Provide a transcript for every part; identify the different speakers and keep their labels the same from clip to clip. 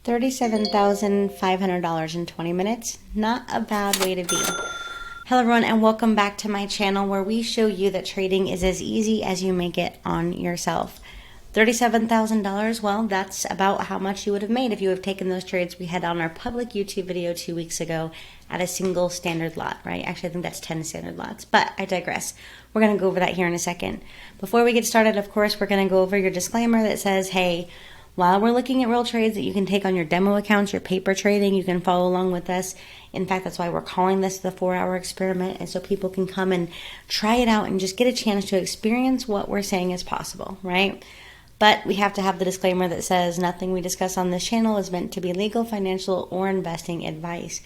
Speaker 1: $37,500 in 20 minutes. Not a bad way to be. Hello everyone, and welcome back to my channel where we show you that trading is as easy as you make it on yourself. $37,000, well, that's about how much you would have made if you have taken those trades we had on our public YouTube video 2 weeks ago at a single standard lot, right? Actually, I think that's 10 standard lots, but I digress. We're going to go over that here in a second. Before we get started, of course, we're going to go over your disclaimer that says, hey, while we're looking at real trades that you can take on your demo accounts, your paper trading, you can follow along with us. In fact, that's why we're calling this the 4-hour experiment, and so people can come and try it out and just get a chance to experience what we're saying is possible, right? But we have to have the disclaimer that says nothing we discuss on this channel is meant to be legal, financial, or investing advice.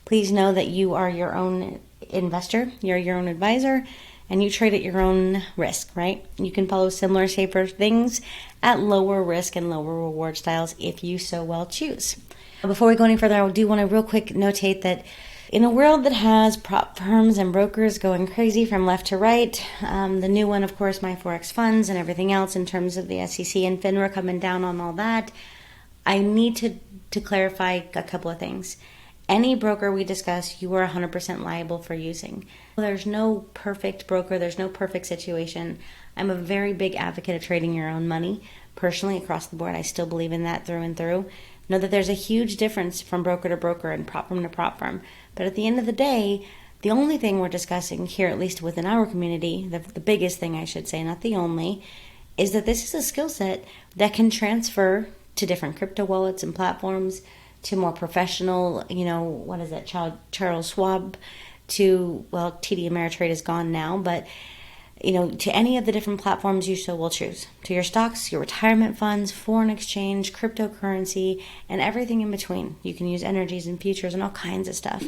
Speaker 1: Please know that you are your own investor, you're your own advisor, and you trade at your own risk, right? You can follow similar, safer things at lower risk and lower reward styles if you so well choose. Before we go any further, I do want to real quick notate that in a world that has prop firms and brokers going crazy from left to right, the new one, of course, my Forex funds and everything else in terms of the SEC and FINRA coming down on all that, I need to clarify a couple of things. Any broker we discuss, you are 100% liable for using. There's no perfect broker. There's no perfect situation. I'm a very big advocate of trading your own money. Personally, across the board, I still believe in that through and through. Know that there's a huge difference from broker to broker and prop firm to prop firm. But at the end of the day, the only thing we're discussing here, at least within our community, the biggest thing I should say, not the only, is that this is a skill set that can transfer to different crypto wallets and platforms, to more professional, what is that, Charles Schwab, to, well, TD Ameritrade is gone now, but, to any of the different platforms you so will choose, to your stocks, your retirement funds, foreign exchange, cryptocurrency, and everything in between. You can use energies and futures and all kinds of stuff.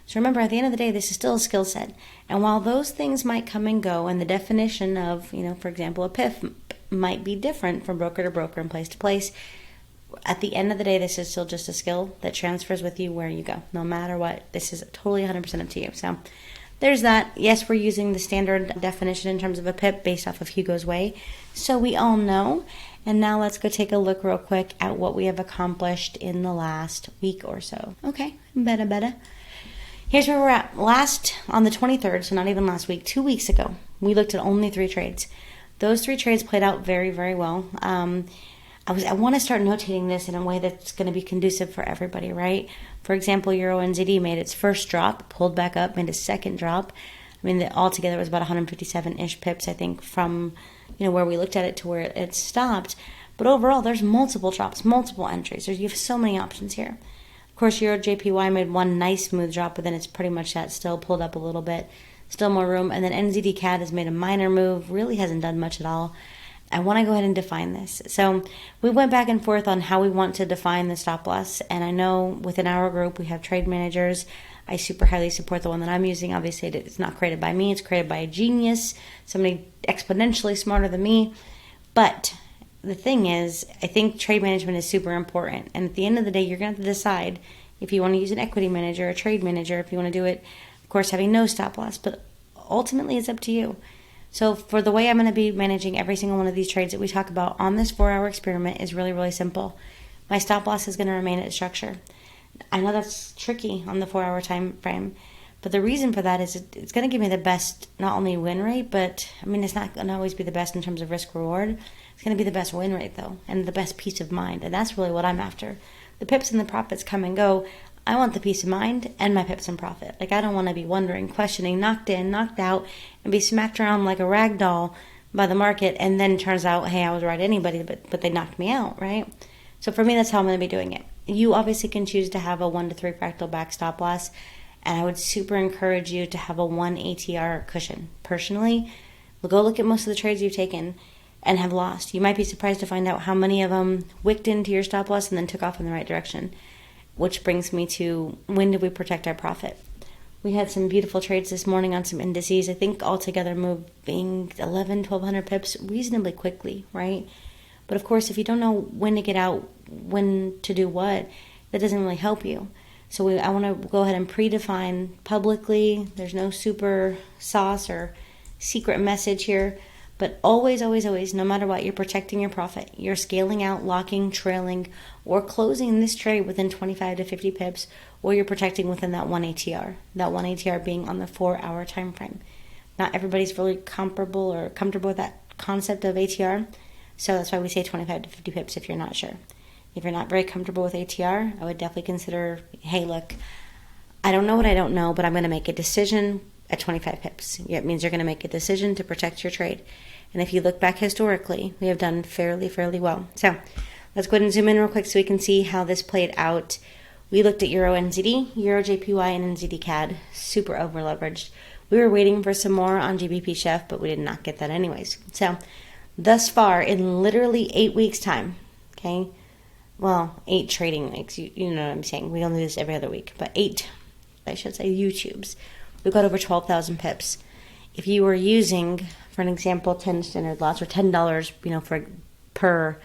Speaker 1: So remember, at the end of the day, this is still a skill set. And while those things might come and go, and the definition of, for example, a PIF might be different from broker to broker and place to place, at the end of the day, this is still just a skill that transfers with you where you go. No matter what, this is totally 100% up to you. So there's that. Yes, we're using the standard definition in terms of a PIP based off of Hugo's Way. So we all know. And now let's go take a look real quick at what we have accomplished in the last week or so. Okay, better. Here's where we're at. On the 23rd, so not even last week, 2 weeks ago, we looked at only 3 trades. Those 3 trades played out very, very well. I want to start notating this in a way that's going to be conducive for everybody, right? For example, Euro NZD made its first drop, pulled back up, made a second drop. I mean, altogether it was about 157-ish pips, I think, from where we looked at it to where it stopped. But overall, there's multiple drops, multiple entries. You have so many options here. Of course, Euro JPY made one nice smooth drop, but then it's pretty much that, still pulled up a little bit, still more room. And then NZD CAD has made a minor move, really hasn't done much at all. I want to go ahead and define this. So we went back and forth on how we want to define the stop loss. And I know within our group, we have trade managers. I super highly support the one that I'm using. Obviously, it's not created by me. It's created by a genius, somebody exponentially smarter than me. But the thing is, I think trade management is super important. And at the end of the day, you're going to have to decide if you want to use an equity manager, a trade manager, if you want to do it, of course, having no stop loss. But ultimately, it's up to you. So for the way I'm going to be managing every single one of these trades that we talk about on this 4-hour experiment is really, really simple. My stop loss is going to remain at structure. I know that's tricky on the 4-hour time frame, but the reason for that is it's going to give me the best, not only win rate, but it's not going to always be the best in terms of risk reward. It's going to be the best win rate though, and the best peace of mind. And that's really what I'm after. The pips and the profits come and go. I want the peace of mind and my pips and profit. I don't want to be wondering, questioning, knocked in, knocked out, and be smacked around like a rag doll by the market, and then it turns out, hey, I was right anybody, but they knocked me out, right? So for me, that's how I'm going to be doing it. You obviously can choose to have a 1 to 3 fractal back stop loss, and I would super encourage you to have a 1 ATR cushion. Personally, go look at most of the trades you've taken and have lost. You might be surprised to find out how many of them wicked into your stop loss and then took off in the right direction. Which brings me to, when did we protect our profit? We had some beautiful trades this morning on some indices. I think altogether moving 1,100 pips reasonably quickly, right? But of course, if you don't know when to get out, when to do what, that doesn't really help you. So I want to go ahead and predefine publicly. There's no super sauce or secret message here. But always, always, always, no matter what, you're protecting your profit. You're scaling out, locking, trailing, or closing this trade within 25 to 50 pips, or you're protecting within that one ATR. That one ATR being on the 4-hour time frame. Not everybody's really comparable or comfortable with that concept of ATR, so that's why we say 25 to 50 pips if you're not sure. If you're not very comfortable with ATR, I would definitely consider, hey, look, I don't know what I don't know, but I'm going to make a decision at 25 pips. It means you're going to make a decision to protect your trade. And if you look back historically, we have done fairly well. So let's go ahead and zoom in real quick so we can see how this played out. We looked at Euro NZD, Euro JPY, and NZD CAD. Super over leveraged. We were waiting for some more on GBPCHF, but we did not get that anyways. So thus far, in literally 8 weeks' time, okay, well, 8 trading weeks, you know what I'm saying. We only do this every other week, but 8, I should say, YouTubes. We've got over 12,000 pips. If you were using, for an example, 10 standard lots or $10, for per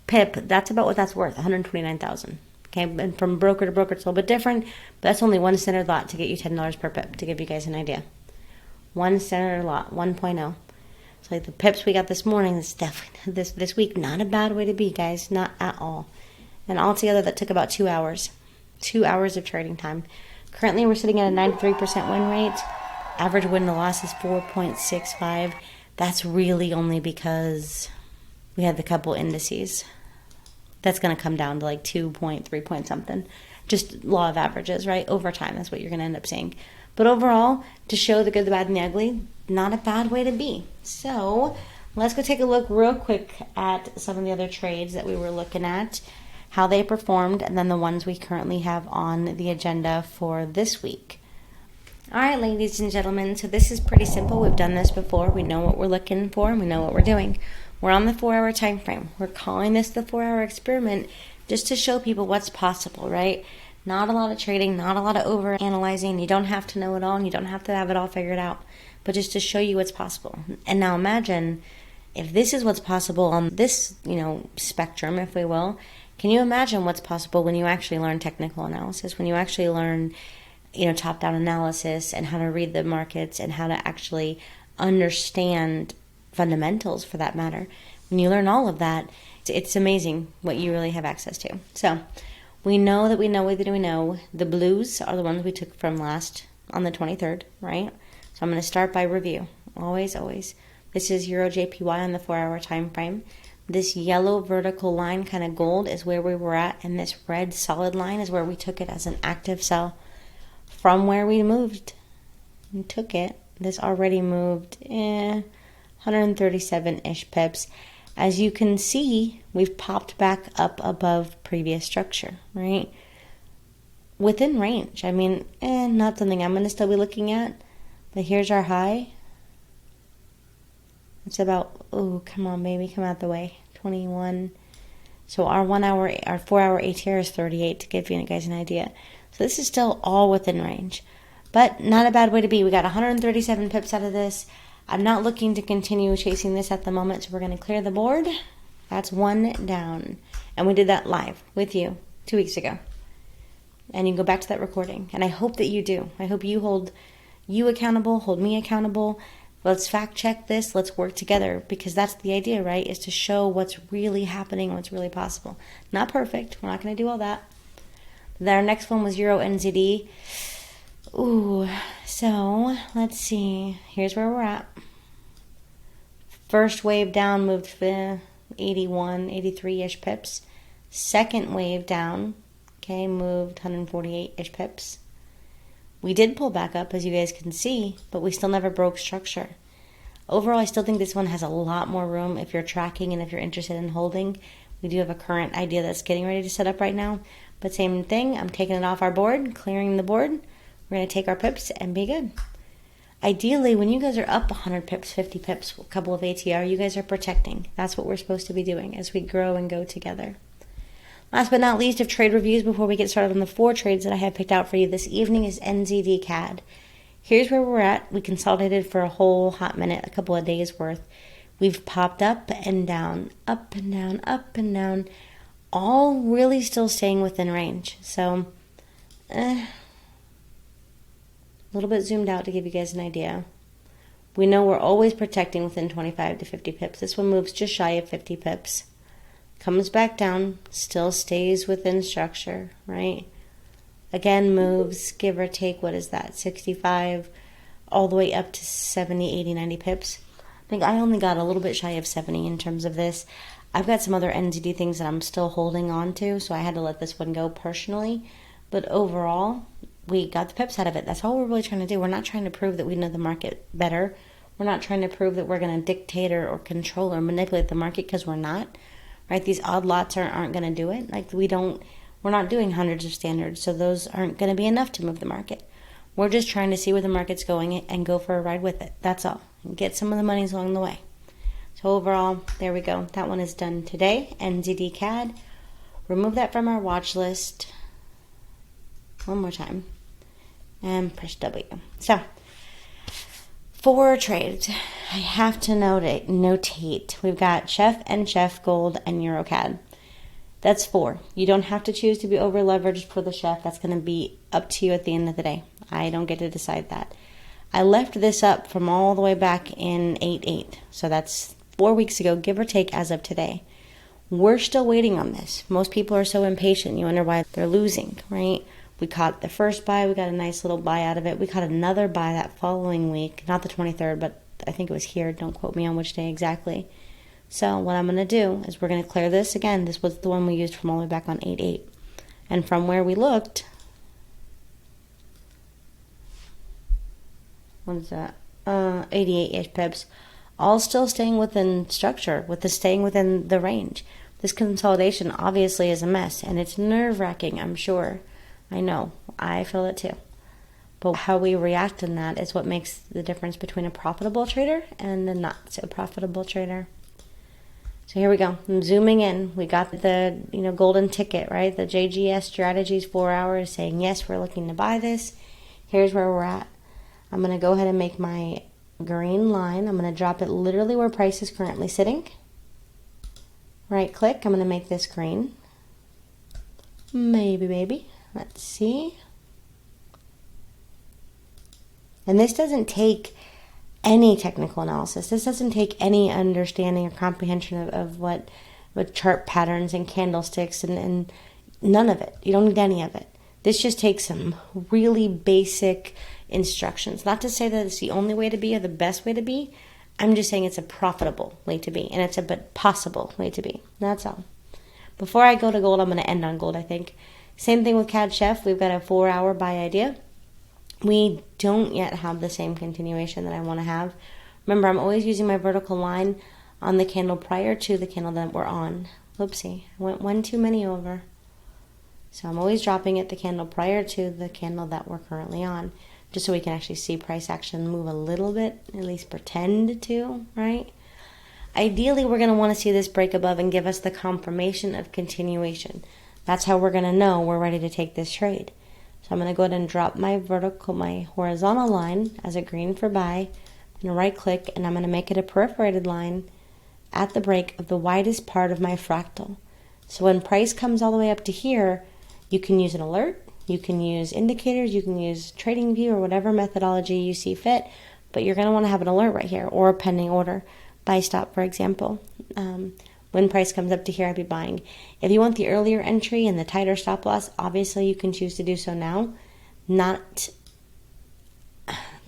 Speaker 1: pip, that's about what that's worth, 129,000. Okay, and from broker to broker, it's a little bit different, but that's only one standard lot to get you $10 per pip, to give you guys an idea. One standard lot, 1.0. So like the pips we got this morning, this definitely this week, not a bad way to be, guys, not at all. And altogether, that took about 2 hours. 2 hours of trading time. Currently, we're sitting at a 93% win rate. Average win to loss is 4.65. That's really only because we had the couple indices. That's going to come down to like 2 point, 3 point something. Just law of averages, right? Over time, that's what you're going to end up seeing. But overall, to show the good, the bad, and the ugly, not a bad way to be. So let's go take a look real quick at some of the other trades that we were looking at, how they performed, and then the ones we currently have on the agenda for this week. All right, ladies and gentlemen, so this is pretty simple. We've done this before. We know what we're looking for, and we know what we're doing. We're on the 4-hour time frame. We're calling this the 4-hour experiment just to show people what's possible, right? Not a lot of trading, not a lot of over-analyzing. You don't have to know it all, and you don't have to have it all figured out, but just to show you what's possible. And now imagine if this is what's possible on this, spectrum, if we will. Can you imagine what's possible when you actually learn technical analysis, when you actually learn top-down analysis and how to read the markets and how to actually understand fundamentals for that matter? When you learn all of that, it's amazing what you really have access to. So we know that we know the blues are the ones we took from last on the 23rd, right? So I'm going to start by review. Always. This is Euro JPY on the 4-hour time frame. This yellow vertical line, kind of gold, is where we were at, and this red solid line is where we took it as an active sell. From where we moved and took it, this already moved 137-ish pips. As you can see, we've popped back up above previous structure, right? Within range. I mean, not something I'm going to still be looking at, but here's our high. It's about, come on, baby, come out the way, 21. So our 4-hour ATR is 38, to give you guys an idea. So this is still all within range, but not a bad way to be. We got 137 pips out of this. I'm not looking to continue chasing this at the moment, so we're going to clear the board. That's one down, and we did that live with you 2 weeks ago. And you can go back to that recording, and I hope that you do. I hope you hold you accountable, hold me accountable. Let's fact check this. Let's work together, because that's the idea, right? Is to show what's really happening, what's really possible. Not perfect. We're not going to do all that. Our next one was Euro NZD. So let's see. Here's where we're at. First wave down moved 81, 83-ish pips. Second wave down, moved 148-ish pips. We did pull back up, as you guys can see, but we still never broke structure. Overall, I still think this one has a lot more room if you're tracking and if you're interested in holding. We do have a current idea that's getting ready to set up right now. But same thing, I'm taking it off our board, clearing the board. We're going to take our pips and be good. Ideally, when you guys are up 100 pips, 50 pips, a couple of ATR, you guys are protecting. That's what we're supposed to be doing as we grow and go together. Last but not least of trade reviews before we get started on the 4 trades that I have picked out for you this evening is NZD CAD. Here's where we're at. We consolidated for a whole hot minute, a couple of days worth. We've popped up and down, up and down, up and down, all really still staying within range. So, a little bit zoomed out to give you guys an idea. We know we're always protecting within 25 to 50 pips. This one moves just shy of 50 pips. Comes back down, still stays within structure, right? Again, moves, give or take, what is that, 65, all the way up to 70, 80, 90 pips. I think I only got a little bit shy of 70 in terms of this. I've got some other NZD things that I'm still holding on to, so I had to let this one go personally. But overall, we got the pips out of it. That's all we're really trying to do. We're not trying to prove that we know the market better. We're not trying to prove that we're going to dictate or control or manipulate the market, because we're not. Right? These odd lots aren't going to do it. Like we're not doing hundreds of standards, so those aren't going to be enough to move the market. We're just trying to see where the market's going and go for a ride with it. That's all. And get some of the monies along the way. So overall, there we go. That one is done today. NZD CAD. Remove that from our watch list. One more time. And press W. So, for trades, I have to notate. We've got CHF and CHF Gold and EURCAD. That's 4. You don't have to choose to be over leveraged for the CHF. That's going to be up to you at the end of the day. I don't get to decide that. I left this up from all the way back in 8/8. So that's 4 weeks ago, give or take, as of today. We're still waiting on this. Most people are so impatient. You wonder why they're losing, right? We caught the first buy. We got a nice little buy out of it. We caught another buy that following week. Not the 23rd, but I think it was here. Don't quote me on which day exactly. So what I'm going to do is we're going to clear this. Again, this was the one we used from all the way back on 8/8. And from where we looked, what is that? 88-ish pips. All still staying within structure, staying within the range. This consolidation obviously is a mess, and it's nerve-wracking, I'm sure. I know. I feel it too. But how we react in that is what makes the difference between a profitable trader and a not so profitable trader. So here we go. I'm zooming in. We got the golden ticket, right? The JGS strategies 4 hours saying, yes, we're looking to buy this. Here's where we're at. I'm going to go ahead and make my green line. I'm going to drop it literally where price is currently sitting. Right click. I'm going to make this green. Maybe. Let's see. And this doesn't take any technical analysis. This doesn't take any understanding or comprehension of what chart patterns and candlesticks and none of it. You don't need any of it. This just takes some really basic instructions. Not to say that it's the only way to be or the best way to be. I'm just saying it's a profitable way to be, and it's a possible way to be. That's all. Before I go to gold, I'm going to end on gold, I think. Same thing with CAD CHF. We've got a 4-hour buy idea. We don't yet have the same continuation that I want to have. Remember, I'm always using my vertical line on the candle prior to the candle that we're on. Whoopsie, I went one too many over. So I'm always dropping it the candle prior to the candle that we're currently on, just so we can actually see price action move a little bit, at least pretend to, right? Ideally, we're going to want to see this break above and give us the confirmation of continuation. That's how we're going to know we're ready to take this trade. So I'm going to go ahead and drop my horizontal line as a green for buy. I'm going to right click and I'm going to make it a perforated line at the break of the widest part of my fractal. So when price comes all the way up to here, you can use an alert, you can use indicators, you can use trading view or whatever methodology you see fit, but you're going to want to have an alert right here or a pending order, buy stop for example. When price comes up to here, I'd be buying. If you want the earlier entry and the tighter stop loss, obviously you can choose to do so now. Not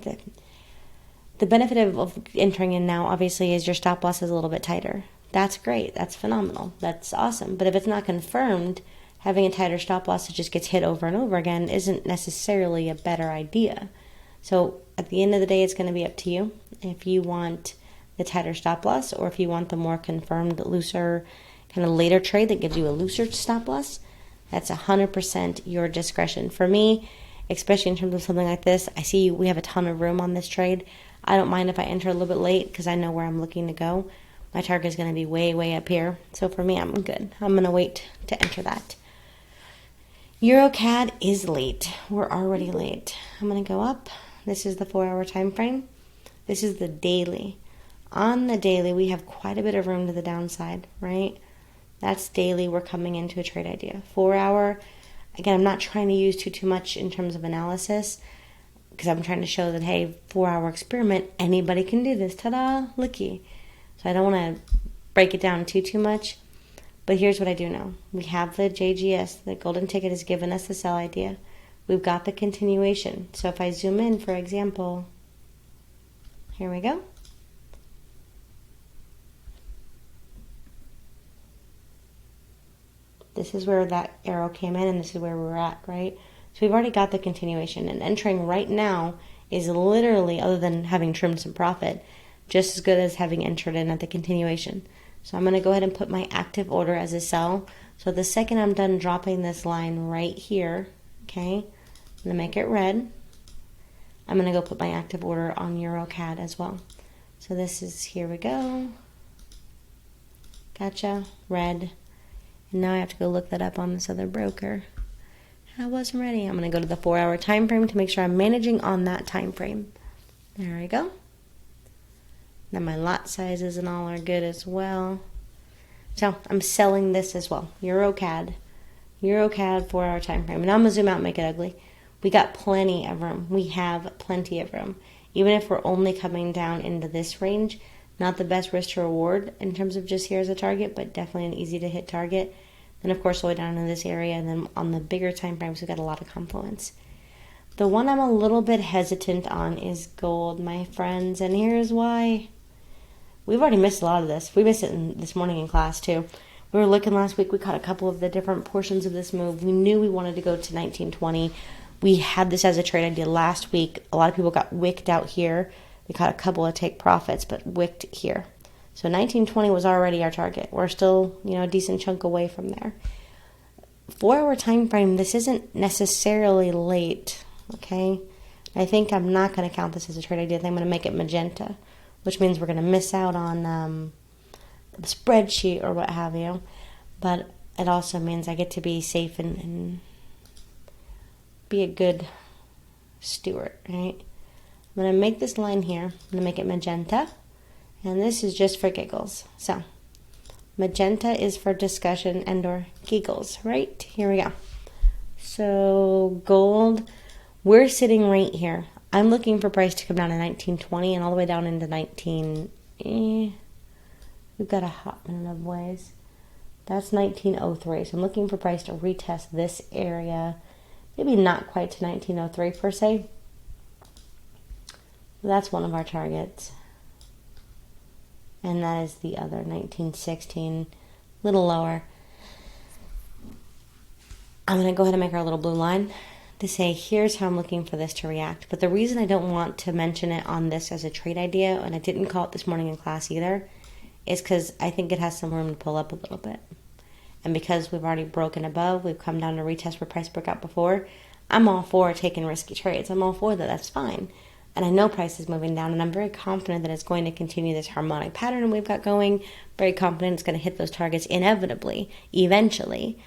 Speaker 1: the benefit of entering in now, obviously, is your stop loss is a little bit tighter. That's great. That's phenomenal. That's awesome. But if it's not confirmed, having a tighter stop loss that just gets hit over and over again isn't necessarily a better idea. So at the end of the day, it's going to be up to you if you want the tighter stop loss, or if you want the more confirmed, looser, kind of later trade that gives you a looser stop loss. That's 100% your discretion. For me, especially in terms of something like this, I see we have a ton of room on this trade. I don't mind if I enter a little bit late because I know where I'm looking to go. My target is going to be way, way up here. So for me, I'm good. I'm going to wait to enter that. EURCAD is late. We're already late. I'm going to go up. This is the 4-hour time frame. This is the daily. On the daily, we have quite a bit of room to the downside, right? That's daily. We're coming into a trade idea. 4-hour, again, I'm not trying to use too much in terms of analysis. because I'm trying to show that, hey, 4-hour experiment, anybody can do this. Ta-da, looky. So I don't want to break it down too much. But here's what I do know. We have the JGS, the golden ticket has given us the sell idea. We've got the continuation. So if I zoom in, for example, here we go. This is where that arrow came in, and this is where we're at, right? So we've already got the continuation, and entering right now is literally, other than having trimmed some profit, just as good as having entered in at the continuation. So I'm going to go ahead and put my active order as a sell. So the second I'm done dropping this line right here, okay, I'm going to make it red. I'm going to go put my active order on EURCAD as well. So this is, here we go. Gotcha, red. And now I have to go look that up on this other broker. I wasn't ready. I'm going to go to the 4-hour time frame to make sure I'm managing on that time frame. There we go. Then my lot sizes and all are good as well. So I'm selling this as well. EURCAD 4-hour time frame. And I'm going to zoom out and make it ugly. We got plenty of room. We have plenty of room. Even if we're only coming down into this range, not the best risk to reward in terms of just here as a target, but definitely an easy to hit target. Then of course all the way down in this area, and then on the bigger time frames we've got a lot of confluence. The one I'm a little bit hesitant on is gold, my friends, and here's why. We've already missed a lot of this. We missed it this morning in class too. We were looking last week, we caught a couple of the different portions of this move. We knew we wanted to go to 1920. We had this as a trade idea last week. A lot of people got wicked out here. We caught a couple of take profits, but wicked here. So 1920 was already our target. We're still, a decent chunk away from there. 4-hour time frame, this isn't necessarily late, okay? I think I'm not going to count this as a trade idea. I think I'm going to make it magenta, which means we're going to miss out on the spreadsheet or what have you. But it also means I get to be safe and be a good steward, right? I'm going to make this line here. I'm going to make it magenta. And this is just for giggles. So, magenta is for discussion and or giggles, right? Here we go. So, gold, we're sitting right here. I'm looking for price to come down to 1920 and all the way down into 19... we've got a hot minute of ways. That's 1903. So I'm looking for price to retest this area. Maybe not quite to 1903 per se. That's one of our targets. And that is the other, 1916, a little lower. I'm going to go ahead and make our little blue line to say, here's how I'm looking for this to react. But the reason I don't want to mention it on this as a trade idea, and I didn't call it this morning in class either, is because I think it has some room to pull up a little bit. And because we've already broken above, we've come down to retest where price broke out before, I'm all for taking risky trades. I'm all for that. That's fine. And I know price is moving down, and I'm very confident that it's going to continue this harmonic pattern we've got going. Very confident it's going to hit those targets inevitably, eventually.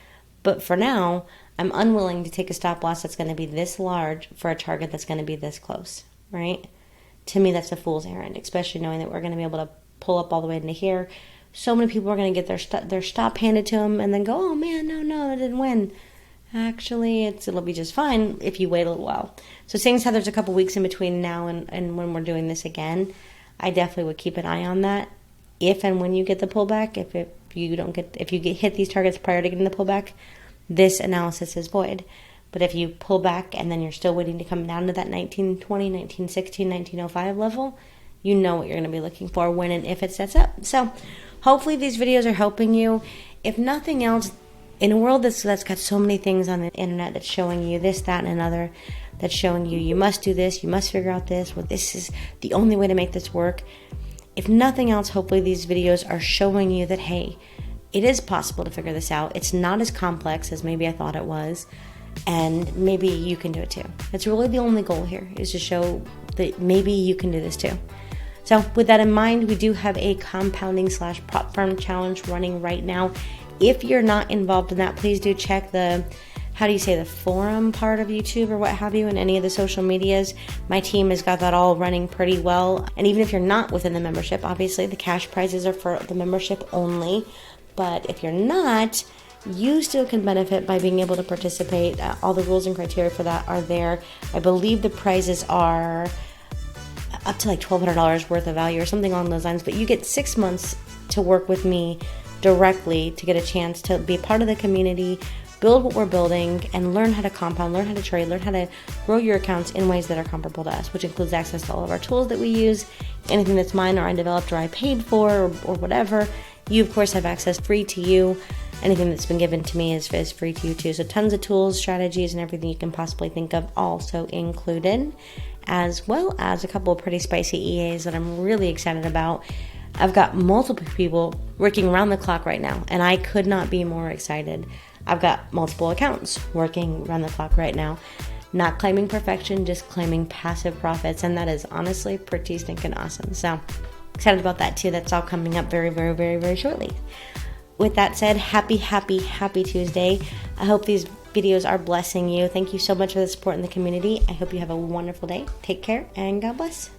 Speaker 1: But for now, I'm unwilling to take a stop loss that's going to be this large for a target that's going to be this close, right? To me, that's a fool's errand, especially knowing that we're going to be able to pull up all the way into here. So many people are going to get their stop handed to them and then go, oh man, no, I didn't win. Actually, it'll be just fine if you wait a little while. So seeing as how there's a couple weeks in between now and when we're doing this again, I definitely would keep an eye on that. If and when you get the pullback, if you hit these targets prior to getting the pullback, this analysis is void. But if you pull back and then you're still waiting to come down to that 1920, 1916, 1905 level, you know what you're going to be looking for when and if it sets up. So hopefully these videos are helping you. If nothing else, in a world that's got so many things on the internet that's showing you this, that, and another, that's showing you must do this, you must figure out this, well, this is the only way to make this work. If nothing else, hopefully these videos are showing you that, hey, it is possible to figure this out. It's not as complex as maybe I thought it was, and maybe you can do it too. It's really the only goal here, is to show that maybe you can do this too. So with that in mind, we do have a compounding / prop firm challenge running right now. If you're not involved in that, please do check the forum part of YouTube or what have you, in any of the social medias. My team has got that all running pretty well. And even if you're not within the membership, obviously the cash prizes are for the membership only. But if you're not, you still can benefit by being able to participate. All the rules and criteria for that are there. I believe the prizes are up to like $1,200 worth of value or something along those lines, but you get 6 months to work with me directly to get a chance to be part of the community, build what we're building, and learn how to compound, learn how to trade, learn how to grow your accounts in ways that are comparable to us, which includes access to all of our tools that we use, anything that's mine or undeveloped or I paid for or whatever. You, of course, have access free to you. Anything that's been given to me is free to you too. So tons of tools, strategies, and everything you can possibly think of also included, as well as a couple of pretty spicy EAs that I'm really excited about. I've got multiple people working around the clock right now, and I could not be more excited. I've got multiple accounts working around the clock right now, not claiming perfection, just claiming passive profits, and that is honestly pretty stinking awesome. So excited about that too. That's all coming up very, very, very, very shortly. With that said, happy Tuesday. I hope these videos are blessing you. Thank you so much for the support in the community. I hope you have a wonderful day. Take care and God bless.